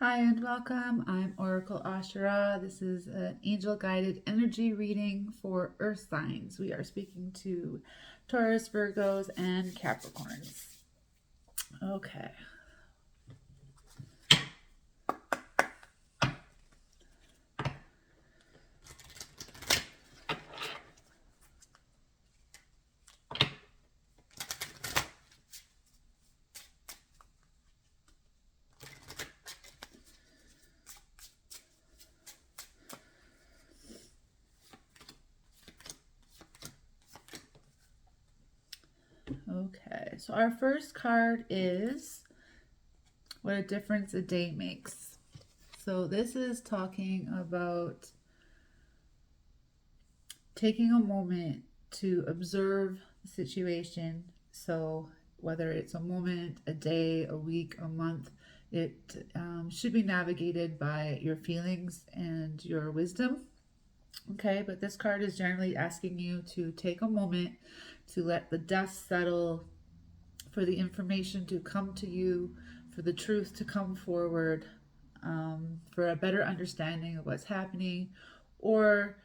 Hi and welcome. I'm Oracle Asherah. This is an angel guided energy reading for earth signs. We are speaking to Taurus, Virgos, and Capricorns. Okay. Okay. So our first card is what a difference a day makes. So this is talking about taking a moment to observe the situation. So whether it's a moment, a day, a week, a month, it should be navigated by your feelings and your wisdom. Okay, but this card is generally asking you to take a moment to let the dust settle, for the information to come to you, for the truth to come forward, for a better understanding of what's happening, or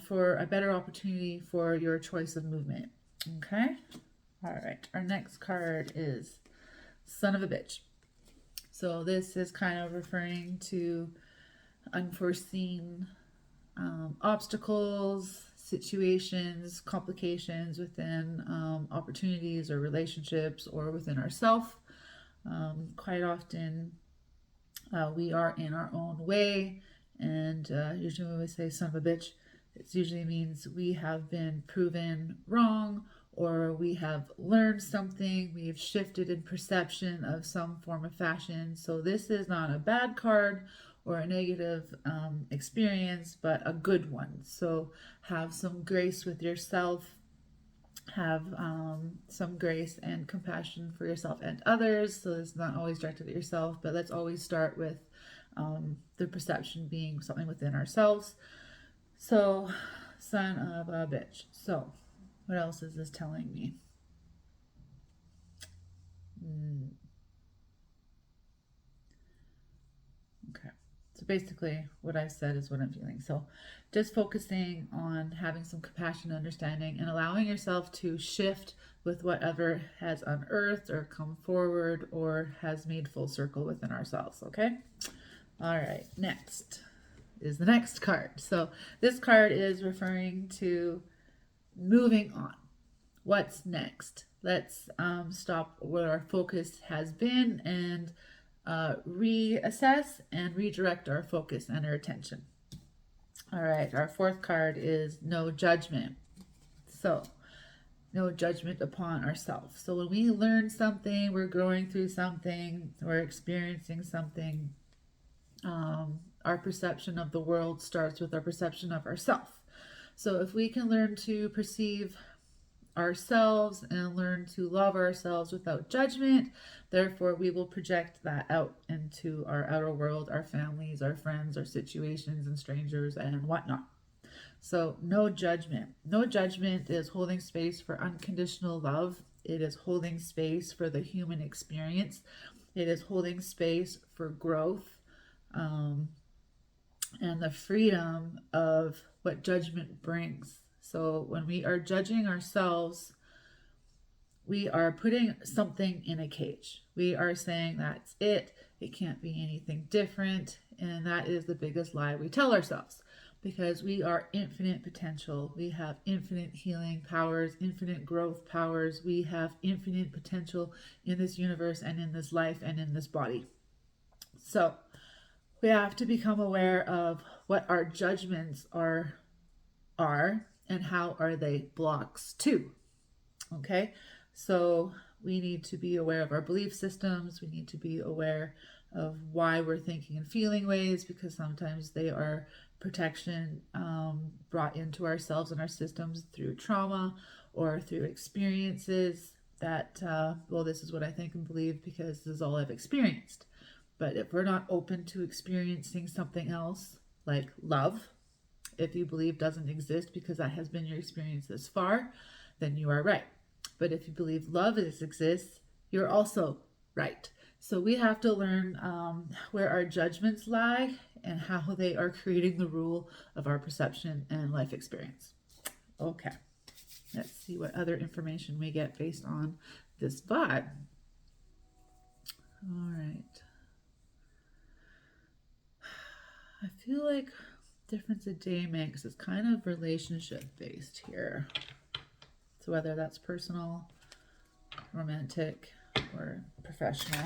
for a better opportunity for your choice of movement. Okay? All right. Our next card is Son of a Bitch. So this is kind of referring to unforeseen obstacles, situations, complications within opportunities or relationships or within ourselves. Quite often we are in our own way, and usually when we say son of a bitch, it usually means we have been proven wrong, or we have learned something, we have shifted in perception of some form of fashion. So this is not a bad card or a negative experience, but a good one. So have some grace with yourself, have some grace and compassion for yourself and others. So it's not always directed at yourself, but let's always start with the perception being something within ourselves. So, son of a bitch. So, what else is this telling me? Okay. So basically, what I said is what I'm feeling. So, just focusing on having some compassion, understanding, and allowing yourself to shift with whatever has unearthed or come forward or has made full circle within ourselves. Okay. All right. Next is the next card. So, this card is referring to moving on. What's next? Let's stop where our focus has been and reassess and redirect our focus and our attention. All right, our fourth card is no judgment. So, no judgment upon ourselves. So, when we learn something, we're growing through something, we're experiencing something, our perception of the world starts with our perception of ourselves. So, if we can learn to perceive ourselves and learn to love ourselves without judgment, therefore we will project that out into our outer world, our families, our friends, our situations and strangers and whatnot. So no judgment. No judgment is holding space for unconditional love. It is holding space for the human experience. It is holding space for growth, and the freedom of what judgment brings. So when we are judging ourselves, we are putting something in a cage. We are saying that's it. It can't be anything different. And that is the biggest lie we tell ourselves, because we are infinite potential. We have infinite healing powers, infinite growth powers. We have infinite potential in this universe and in this life and in this body. So we have to become aware of what our judgments are and how are they blocks too. Okay, so we need to be aware of our belief systems. We need to be aware of why we're thinking and feeling ways, because sometimes they are protection brought into ourselves and our systems through trauma or through experiences that, well, this is what I think and believe because this is all I've experienced. But if we're not open to experiencing something else, like love, if you believe doesn't exist because that has been your experience thus far, then you are right. But if you believe love exists, you're also right. So we have to learn where our judgments lie and how they are creating the rule of our perception and life experience. Okay, let's see what other information we get based on this vibe. All right. I feel like difference a day mix is kind of relationship based here. So whether that's personal, romantic, or professional.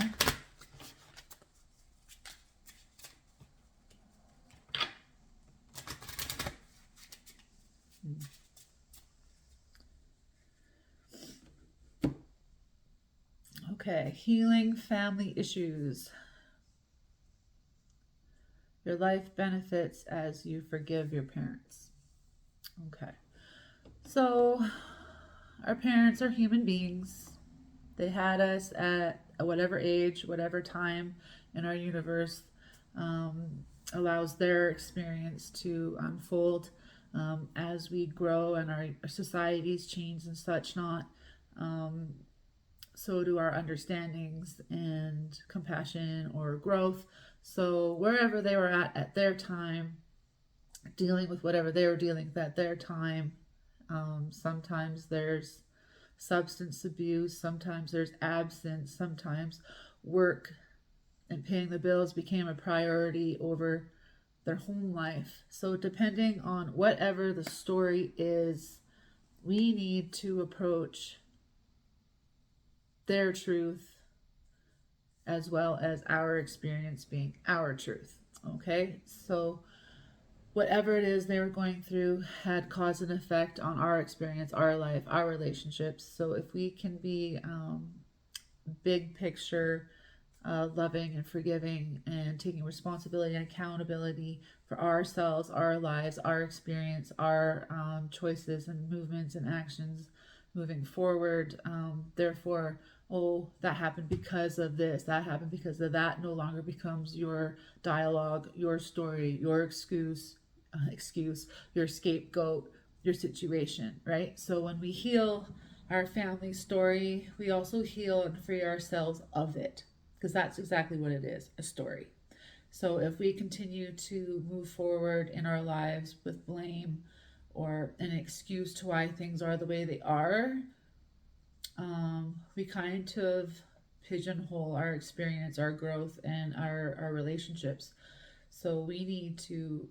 Okay, healing family issues. Your life benefits as you forgive your parents. Okay, so our parents are human beings. They had us at whatever age, whatever time in our universe allows their experience to unfold as we grow and our societies change and such not. So do our understandings and compassion or growth. So wherever they were at their time, dealing with whatever they were dealing with at their time, sometimes there's substance abuse, sometimes there's absence, sometimes work and paying the bills became a priority over their home life. So depending on whatever the story is, we need to approach their truth as well as our experience being our truth. Okay, so whatever it is they were going through had cause and effect on our experience, our life, our relationships. So if we can be big picture, loving and forgiving and taking responsibility and accountability for ourselves, our lives, our experience, our choices and movements and actions moving forward. Therefore, oh, that happened because of this, that happened because of that, no longer becomes your dialogue, your story, your excuse, your scapegoat, your situation, right? So when we heal our family story, we also heal and free ourselves of it, because that's exactly what it is, a story. So if we continue to move forward in our lives with blame or an excuse to why things are the way they are, we kind of pigeonhole our experience, our growth, and our relationships. So we need to,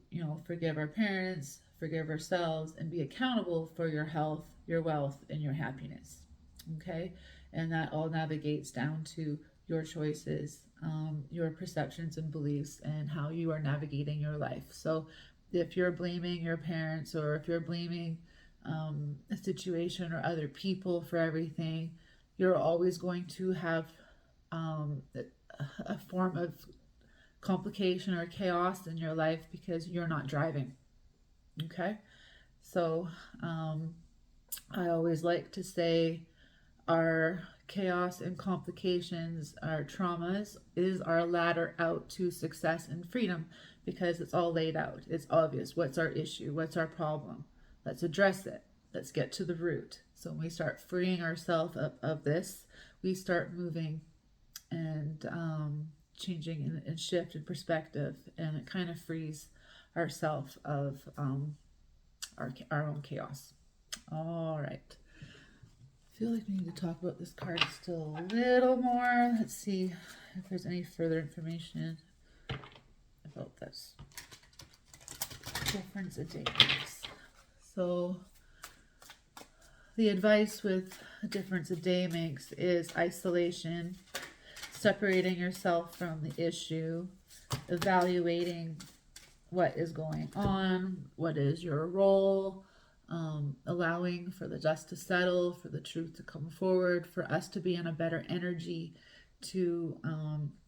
forgive our parents, forgive ourselves, and be accountable for your health, your wealth, and your happiness. Okay? And that all navigates down to your choices, your perceptions and beliefs, and how you are navigating your life. So if you're blaming your parents or if you're blaming a situation or other people for everything, you're always going to have a form of complication or chaos in your life because you're not driving. Okay? So I always like to say our chaos and complications, our traumas, is our ladder out to success and freedom because it's all laid out. It's obvious. What's our issue? What's our problem? Let's address it. Let's get to the root. So when we start freeing ourselves of this, we start moving and changing and shift in perspective, and it kind of frees ourselves of our own chaos. All right. I feel like we need to talk about this card still a little more. Let's see if there's any further information about this. Difference of days. So the advice with a difference a day makes is isolation, separating yourself from the issue, evaluating what is going on, what is your role, allowing for the dust to settle, for the truth to come forward, for us to be in a better energy to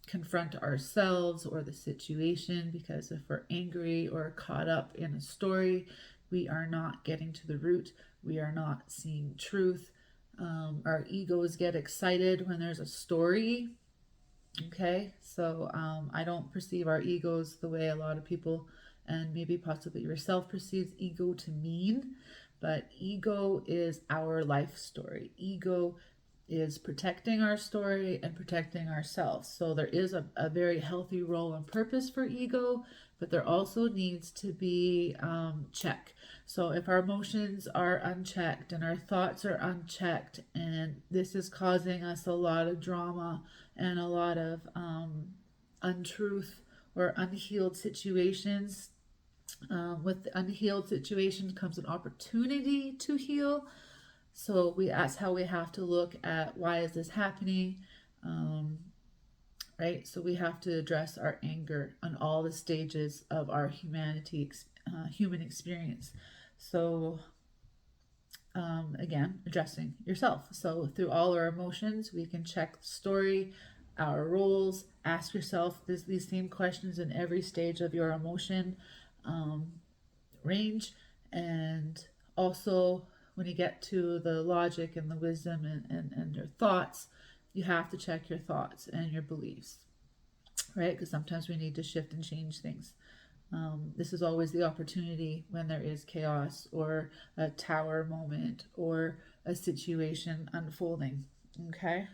confront ourselves or the situation, because if we're angry or caught up in a story, we are not getting to the root. We are not seeing truth. Our egos get excited when there's a story. Okay, so I don't perceive our egos the way a lot of people and maybe possibly yourself perceives ego to mean, but ego is our life story. Ego is protecting our story and protecting ourselves. So there is a very healthy role and purpose for ego, but there also needs to be check. So if our emotions are unchecked and our thoughts are unchecked, and this is causing us a lot of drama and a lot of untruth or unhealed situations, with the unhealed situations comes an opportunity to heal. So that's how we have to look at, why is this happening, right? So we have to address our anger on all the stages of our human experience. So again, addressing yourself. So through all our emotions, we can check the story, our roles, ask yourself these same questions in every stage of your emotion range. And also, when you get to the logic and the wisdom and your thoughts, you have to check your thoughts and your beliefs, right? Because sometimes we need to shift and change things. This is always the opportunity when there is chaos or a tower moment or a situation unfolding. Okay,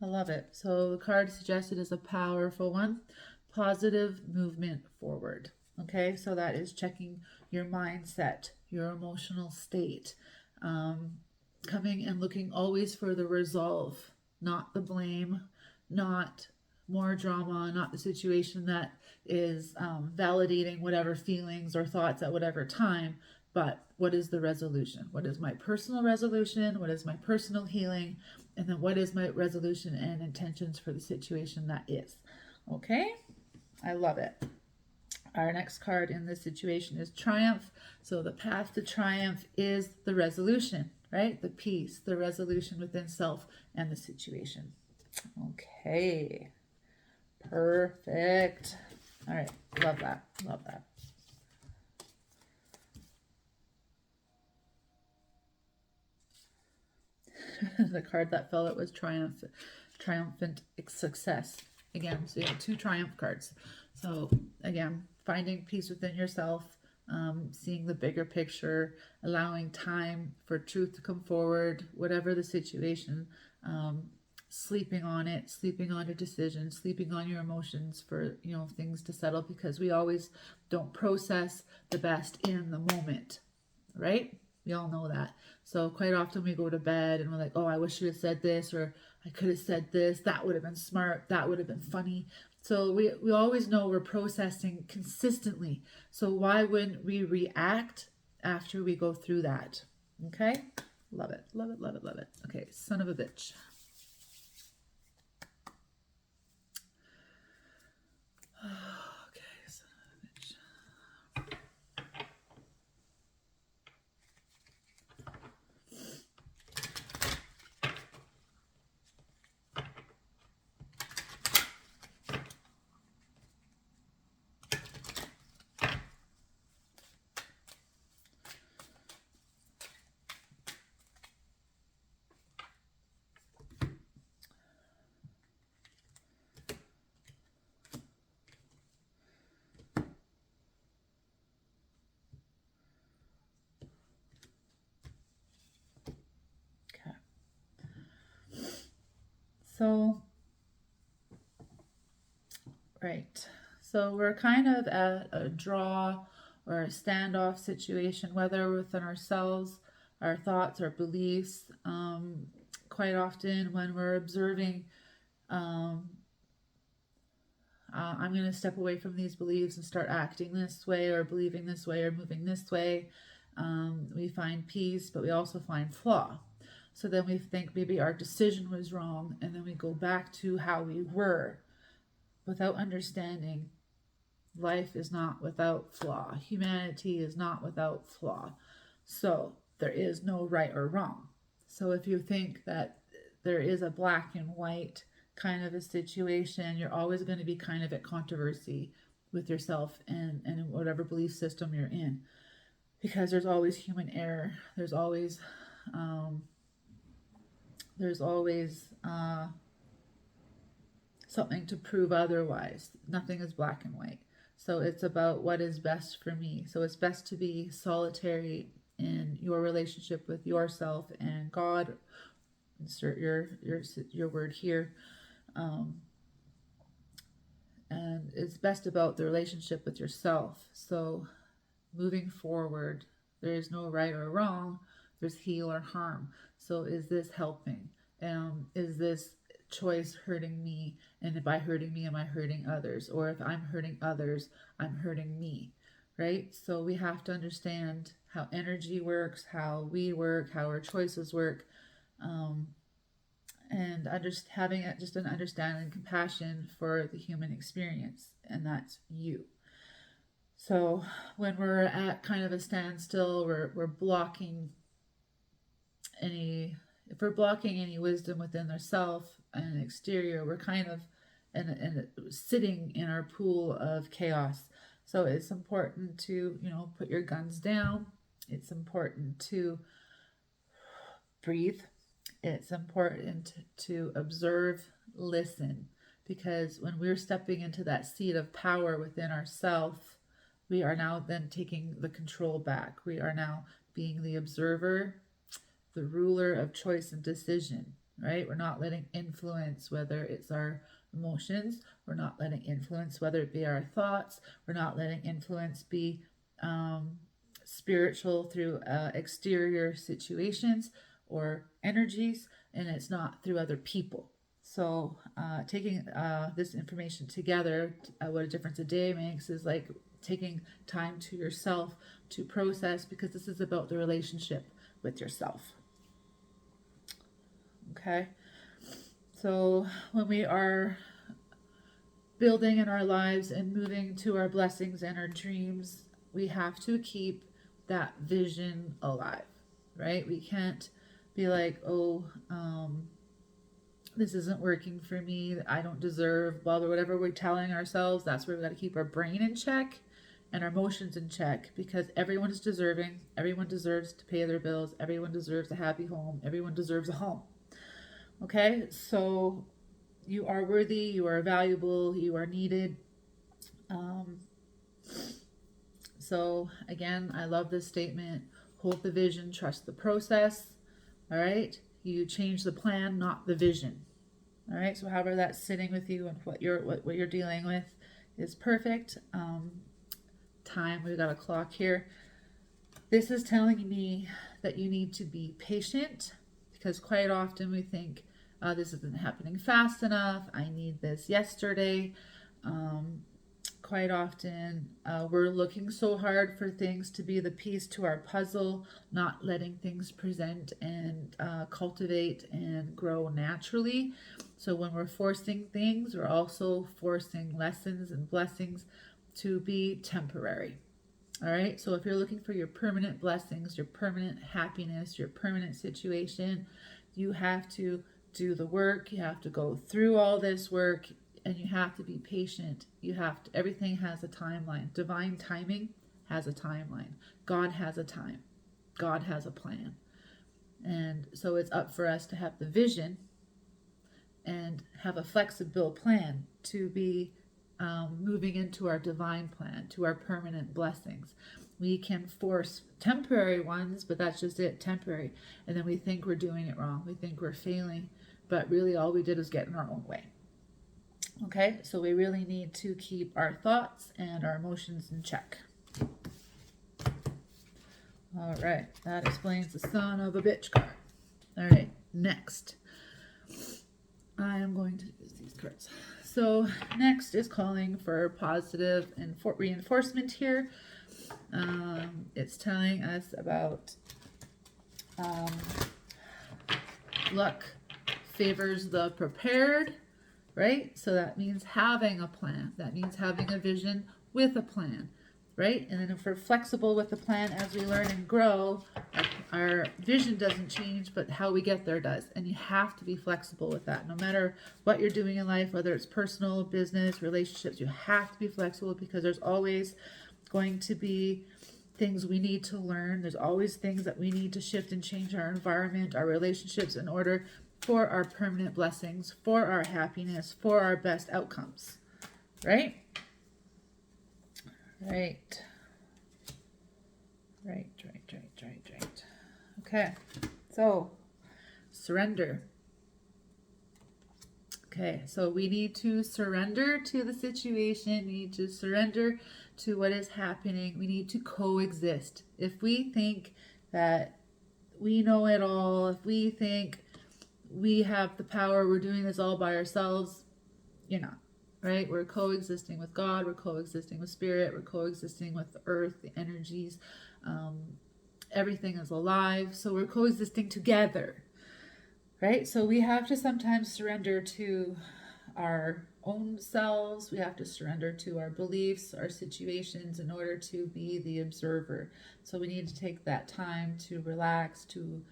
I love it. So the card suggested is a powerful one: positive movement forward. Okay, so that is checking your mindset, your emotional state, coming and looking always for the resolve, not the blame, not more drama, not the situation that is validating whatever feelings or thoughts at whatever time, but what is the resolution? What is my personal resolution? What is my personal healing? And then what is my resolution and intentions for the situation that is? Okay, I love it. Our next card in this situation is Triumph. So the path to triumph is the resolution, right? The peace, the resolution within self and the situation. Okay, perfect. All right, love that, love that. The card that fell out was triumphant success. Again, so you have 2 triumph cards. So again, finding peace within yourself, seeing the bigger picture, allowing time for truth to come forward, whatever the situation, sleeping on it, sleeping on your decisions, sleeping on your emotions for, things to settle, because we always don't process the best in the moment, right? We all know that. So quite often we go to bed and we're like, oh, I wish you had said this, or I could have said this, that would have been smart, that would have been funny. So we always know we're processing consistently. So why wouldn't we react after we go through that? Okay? Love it, love it, love it, love it. Okay, son of a bitch. Okay, son of a bitch. So, right. So we're kind of at a draw or a standoff situation, whether within ourselves, our thoughts, our beliefs. Quite often when we're observing, I'm going to step away from these beliefs and start acting this way or believing this way or moving this way. We find peace, but we also find flaw. So then we think maybe our decision was wrong, and then we go back to how we were without understanding life is not without flaw. Humanity is not without flaw. So there is no right or wrong. So if you think that there is a black and white kind of a situation, you're always going to be kind of at controversy with yourself and whatever belief system you're in, because there's always human error. There's always something to prove otherwise. Nothing is black and white. So it's about what is best for me. So it's best to be solitary in your relationship with yourself and God. Insert your word here. And it's best about the relationship with yourself. So moving forward, there is no right or wrong. There's heal or harm. So is this helping? Is this choice hurting me? And by hurting me, am I hurting others? Or if I'm hurting others, I'm hurting me, right? So we have to understand how energy works, how we work, how our choices work, and having just an understanding and compassion for the human experience, and that's you. So when we're at kind of a standstill, we're blocking if we're blocking any wisdom within ourself and exterior, we're kind of sitting in our pool of chaos. So it's important to, put your guns down. It's important to breathe. It's important to observe, listen, because when we're stepping into that seat of power within ourselves, we are now then taking the control back. We are now being the observer, the ruler of choice and decision, right? We're not letting influence, whether it's our emotions. We're not letting influence, whether it be our thoughts. We're not letting influence be spiritual through exterior situations or energies, and it's not through other people. So taking this information together, what a difference a day makes, is like taking time to yourself to process, because this is about the relationship with yourself. Okay, so when we are building in our lives and moving to our blessings and our dreams, we have to keep that vision alive, right? We can't be like, this isn't working for me, I don't deserve, blah, blah, whatever we're telling ourselves. That's where we got to keep our brain in check and our emotions in check, because everyone is deserving. Everyone deserves to pay their bills. Everyone deserves a happy home. Everyone deserves a home. Okay, so you are worthy, you are valuable, you are needed. So again, I love this statement: hold the vision, trust the process. All right, you change the plan, not the vision. All right, so however that's sitting with you and what you're dealing with is perfect. Time, we've got a clock here. This is telling me that you need to be patient, because quite often we think, this isn't happening fast enough, I need this yesterday. Quite often we're looking so hard for things to be the piece to our puzzle, not letting things present and cultivate and grow naturally. So when we're forcing things, we're also forcing lessons and blessings to be temporary. All right, so if you're looking for your permanent blessings, your permanent happiness, your permanent situation, you have to do the work. You have to go through all this work, and you have to be patient. Everything has a timeline. Divine timing has a timeline. God has a time. God has a plan. And so it's up for us to have the vision and have a flexible plan to be moving into our divine plan, to our permanent blessings. We can force temporary ones, but that's just it, temporary. And then we think we're doing it wrong. We think we're failing, but really all we did was get in our own way. Okay, so we really need to keep our thoughts and our emotions in check. All right, that explains the son of a bitch card. All right, next. I am going to use these cards. So next is calling for positive and reinforcement here. It's telling us about luck favors the prepared, right? So that means having a plan. That means having a vision with a plan, right? And then if we're flexible with the plan as we learn and grow, our vision doesn't change, but how we get there does. And you have to be flexible with that. No matter what you're doing in life, whether it's personal, business, relationships, you have to be flexible, because there's always going to be things we need to learn. There's always things that we need to shift and change our environment, our relationships, in order for our permanent blessings, for our happiness, for our best outcomes, right? Right. Right. Okay, so surrender. Okay, so we need to surrender to the situation. We need to surrender to what is happening. We need to coexist. If we think that we know it all, if we think we have the power, we're doing this all by ourselves, you're not. Right? We're coexisting with God, we're coexisting with spirit, we're coexisting with the earth, the energies. Everything is alive, so we're coexisting together. Right? So we have to sometimes surrender to our own selves. We have to surrender to our beliefs, our situations in order to be the observer. So we need to take that time to relax, to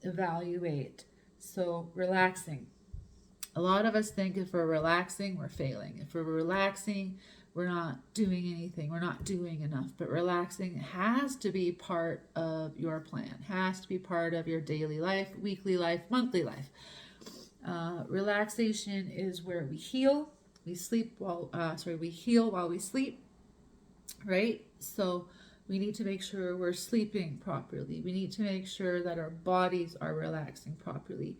evaluate. So relaxing. A lot of us think if we're relaxing, we're failing. If we're relaxing, we're not doing anything. We're not doing enough. But relaxing has to be part of your plan, has to be part of your daily life, weekly life, monthly life. Relaxation is where we heal. We heal while we sleep, right? So we need to make sure we're sleeping properly. We need to make sure that our bodies are relaxing properly.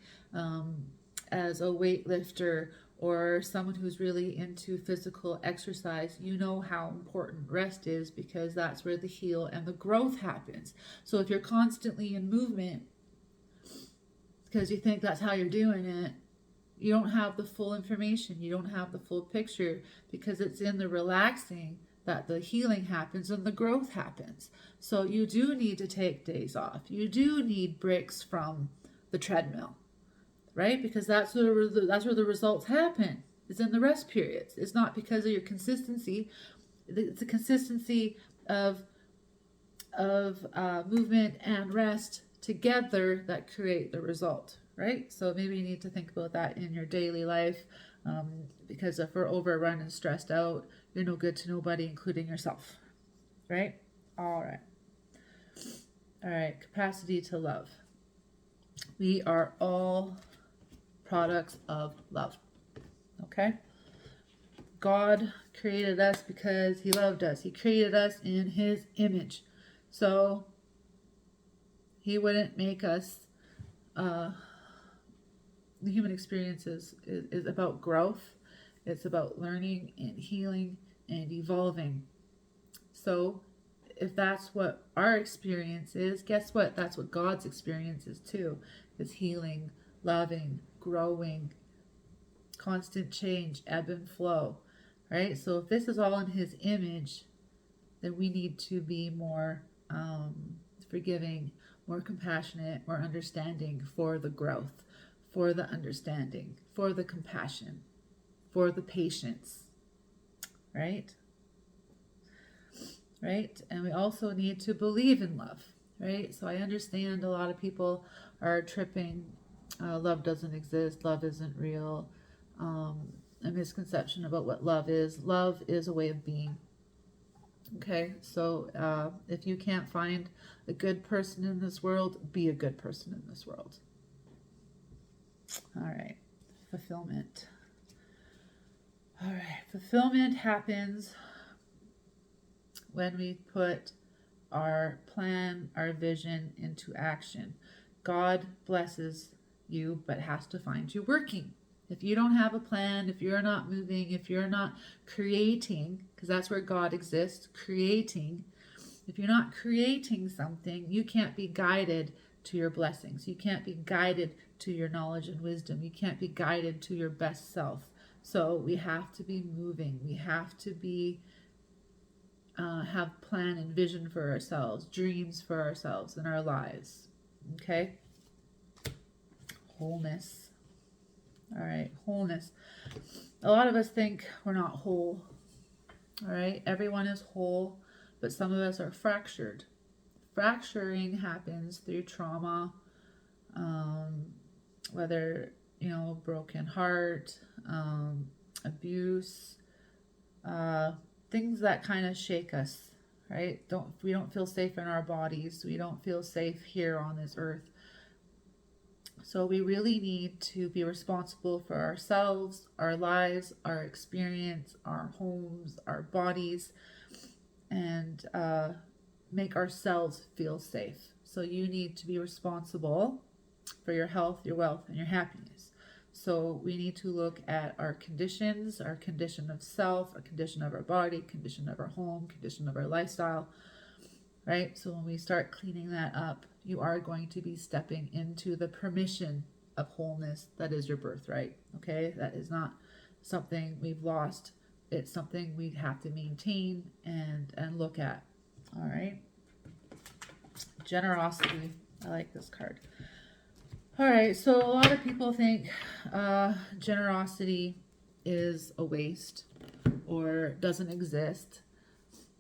As a weightlifter or someone who's really into physical exercise, you know how important rest is, because that's where the heal and the growth happens. So if you're constantly in movement because you think that's how you're doing it, you don't have the full information, you don't have the full picture, because it's in the relaxing that the healing happens and the growth happens. So you do need to take days off. You do need breaks from the treadmill, right? Because that's where the results happen. It's in the rest periods. It's not because of your consistency. It's a consistency of movement and rest together that create the result, right? So maybe you need to think about that in your daily life, because if we're overrun and stressed out, you're no good to nobody, including yourself, right? All right. Capacity to love. We are all products of love. Okay? God created us because he loved us. He created us in his image. So he wouldn't make us, the human experience is about growth. It's about learning and healing and evolving. So if that's what our experience is, guess what? That's what God's experience is too. Is healing, loving, growing, constant change, ebb and flow, right? So if this is all in his image, then we need to be more forgiving, more compassionate, more understanding for the growth, for the understanding, for the compassion, for the patience, right? Right? And we also need to believe in love, right? So I understand a lot of people are tripping. Love doesn't exist. Love isn't real. A misconception about what love is. Love is a way of being. Okay, so if you can't find a good person in this world, be a good person in this world. All right, fulfillment. All right, fulfillment happens when we put our plan, our vision into action. God blesses you, but has to find you working. If you don't have a plan, if you're not moving, if you're not creating, because that's where God exists, creating. If you're not creating something, you can't be guided to your blessings. You can't be guided to your knowledge and wisdom. You can't be guided to your best self. So we have to be moving. We have to be have plan and vision for ourselves, dreams for ourselves in our lives. Okay? Wholeness. All right, wholeness. A lot of us think we're not whole. All right, everyone is whole, but some of us are fractured. Fracturing happens through trauma, whether, broken heart, abuse, things that kind of shake us, right? We don't feel safe in our bodies. We don't feel safe here on this earth. So we really need to be responsible for ourselves, our lives, our experience, our homes, our bodies, and make ourselves feel safe. So you need to be responsible for your health, your wealth, and your happiness. So we need to look at our conditions, our condition of self, our condition of our body, condition of our home, condition of our lifestyle, right? So when we start cleaning that up, you are going to be stepping into the permission of wholeness that is your birthright, okay? That is not something we've lost. It's something we have to maintain and look at, all right? Generosity. I like this card. All right, so a lot of people think generosity is a waste or doesn't exist,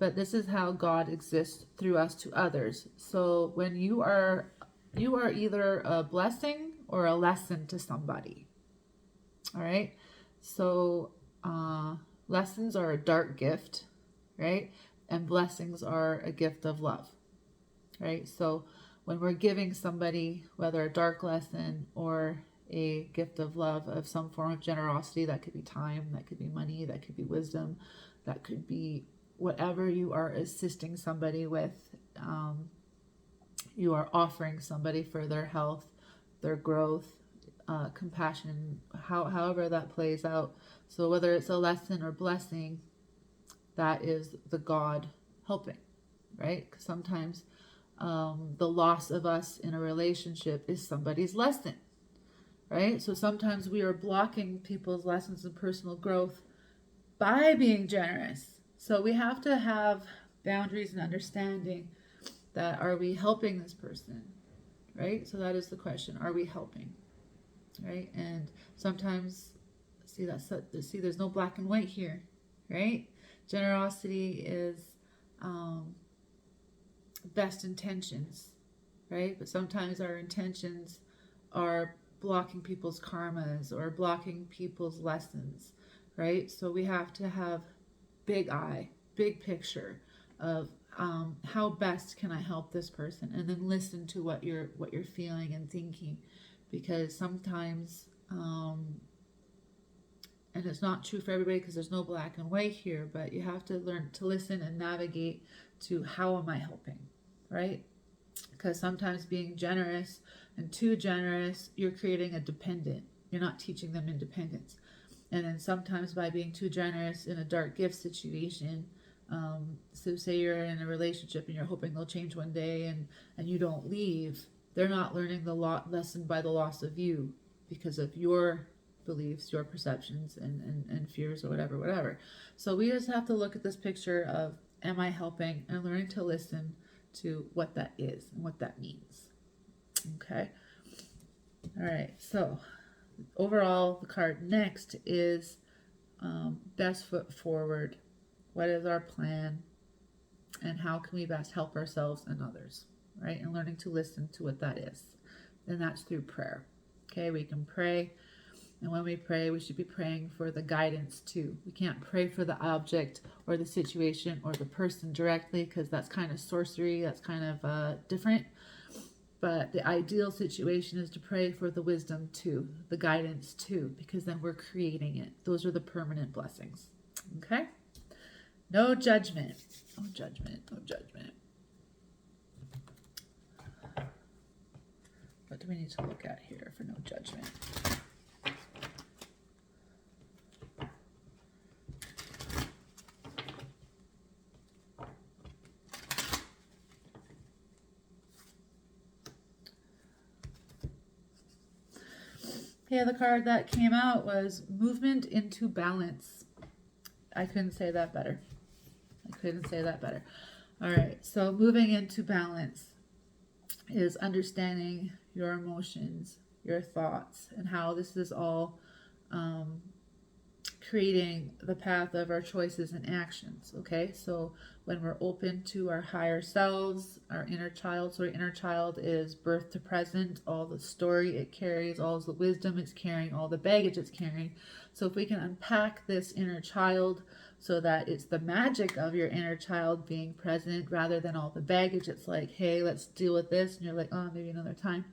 but this is how God exists through us to others. So when you are either a blessing or a lesson to somebody. All right, so lessons are a dark gift, right? And blessings are a gift of love, right? So when we're giving somebody, whether a dark lesson or a gift of love of some form of generosity, that could be time, that could be money, that could be wisdom, that could be whatever you are assisting somebody with, you are offering somebody for their health, their growth, compassion, however that plays out. So whether it's a lesson or blessing, that is the God helping, right? Because sometimes the loss of us in a relationship is somebody's lesson, right? So sometimes we are blocking people's lessons and personal growth by being generous. So we have to have boundaries and understanding that, are we helping this person, right? So that is the question. Are we helping, right? And sometimes, see, there's no black and white here, right? Generosity is best intentions, right? But sometimes our intentions are blocking people's karmas or blocking people's lessons, right? So we have to have big eye, big picture of how best can I help this person, and then listen to what you're feeling and thinking, because sometimes and it's not true for everybody because there's no black and white here, but you have to learn to listen and navigate to how am I helping, right? Because sometimes being generous and too generous, you're creating a dependent. You're not teaching them independence. And then sometimes by being too generous in a dark gift situation, so say you're in a relationship and you're hoping they'll change one day and you don't leave, they're not learning the lesson by the loss of you because of your beliefs, your perceptions and fears or whatever. So we just have to look at this picture of, am I helping, and learning to listen to what that is and what that means. Okay. All right. So overall, the card next is best foot forward. What is our plan and how can we best help ourselves and others, right? And learning to listen to what that is. And that's through prayer. Okay, we can pray. And when we pray, we should be praying for the guidance too. We can't pray for the object or the situation or the person directly because that's kind of sorcery. That's kind of different. But the ideal situation is to pray for the wisdom too, the guidance too, because then we're creating it. Those are the permanent blessings. Okay? No judgment. No judgment. No judgment. What do we need to look at here for no judgment? Yeah, the card that came out was movement into balance. I couldn't say that better. All right, so moving into balance is understanding your emotions, your thoughts, and how this is all creating the path of our choices and actions. Okay, so when we're open to our higher selves, our inner child, so our inner child is birth to present, all the story it carries, all the wisdom it's carrying, all the baggage it's carrying. So if we can unpack this inner child so that it's the magic of your inner child being present rather than all the baggage, it's like, hey, let's deal with this, and you're like, oh, maybe another time.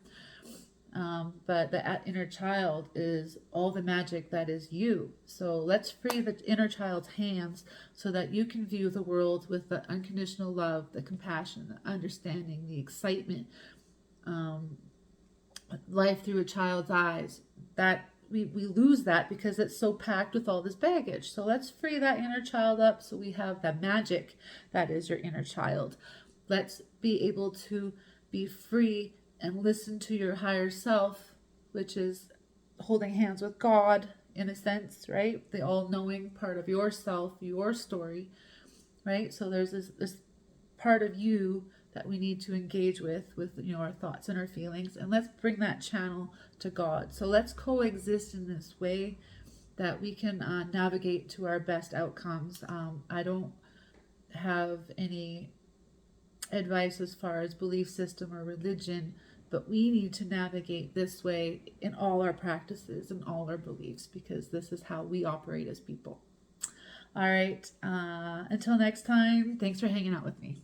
But the inner child is all the magic that is you. So let's free the inner child's hands so that you can view the world with the unconditional love, the compassion, the understanding, the excitement, life through a child's eyes. That we lose that because it's so packed with all this baggage. So let's free that inner child up so we have the magic that is your inner child. Let's be able to be free and listen to your higher self, which is holding hands with God in a sense, right? The all-knowing part of yourself, your story, right? So there's this part of you that we need to engage with our thoughts and our feelings, and let's bring that channel to God. So let's coexist in this way that we can navigate to our best outcomes. I don't have any advice as far as belief system or religion, but we need to navigate this way in all our practices and all our beliefs, because this is how we operate as people. All right, until next time, thanks for hanging out with me.